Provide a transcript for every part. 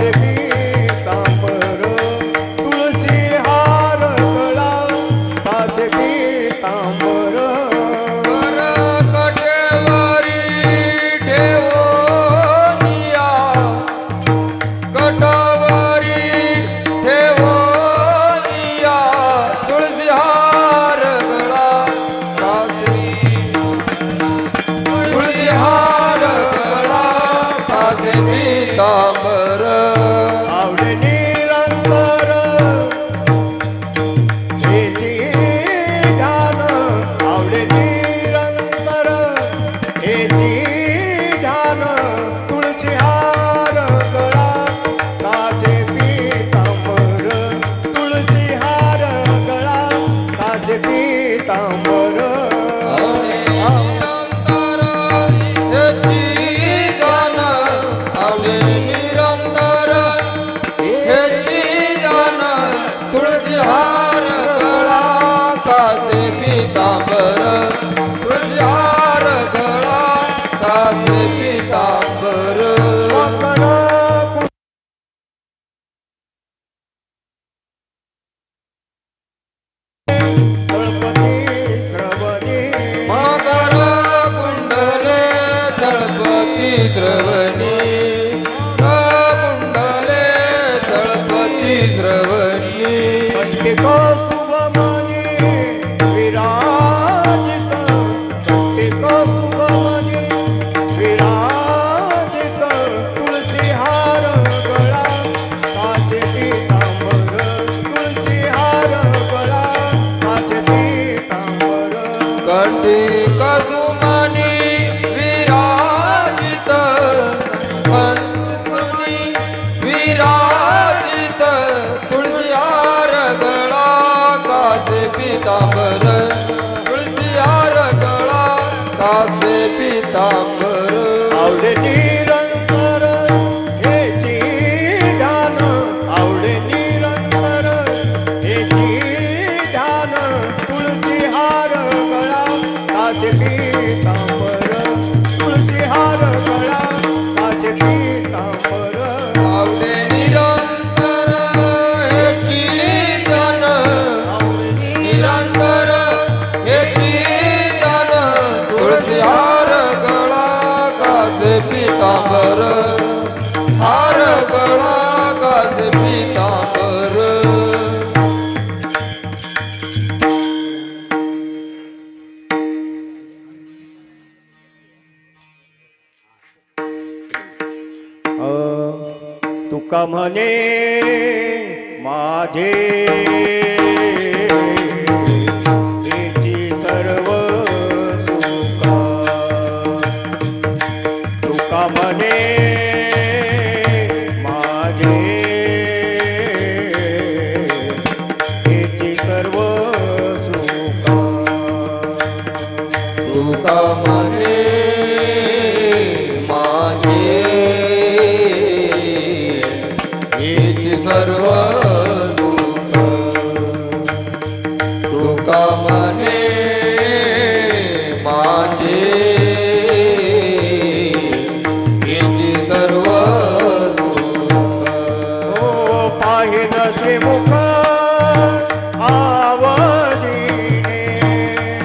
काचे पीतांबर तुळशी हार गळा काचे पीतांबर आवडे निरंतर हेची ध्यान आवडे निरंतर हेची ध्यान तुळशी हार गळा काचे पीतांबर तुळशी हार गळा काचे पीतांबर तुळशी हार गळा काचे पीतांबर तुळशी हार गळा काचे पीतांबर मकर कुंडले दळपती द्रवणी कुंडले दळपती द्रवणी कंटिको शुभमणी विराजित कंटिको शुभमणी विराजित तुळशी हार गळा काचे पीतांबर तुळशी हार गळा काचे पीतांबर कंटिक दुमणी विराजित कंकुनी विराजित तुळशी हार गळा काचे पीतांबर तुळशी हार गळा काचे पीतांबर आवडे निरंतर हेची ध्यान आवडे निरंतर हेची ध्यान तुळशी हार गळा काचे पीतांबर तुळशी हार गळा काचे पीतांबर आवडे निरंतर हेची ध्यान निरंतर हेची ध्यान तुळशी हार गळा काचे पीतांबर हार गळा काचे पीतांबर तुका म्हणे माझे हेची सर्व सुख तुका म्हणे माझे हेची सर्व सुख तुका म्हणे माझे हेची सर्व सुख तुका म्हणे माझे हेची सर्व सुख हो पाहिन ते मुख आवडीने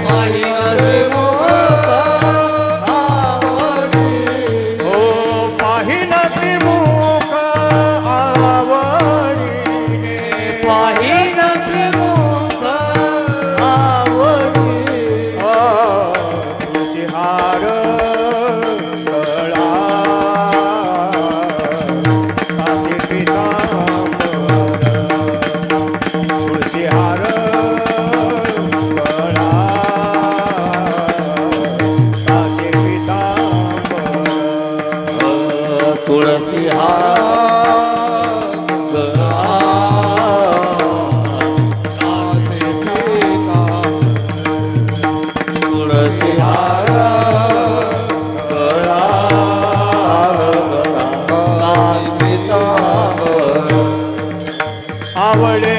पाहिन मुख आवडीने हो पाहिन ते मुख आवडीने पाहिन मुख आवडीने तुळशी हार गळा काचे पीतांबर तुळशी हार गळा काचे पीतांबर तुळशी हार गळा काचे पीतांबर तुळशी हार गळा काचे पीतांबर आवडे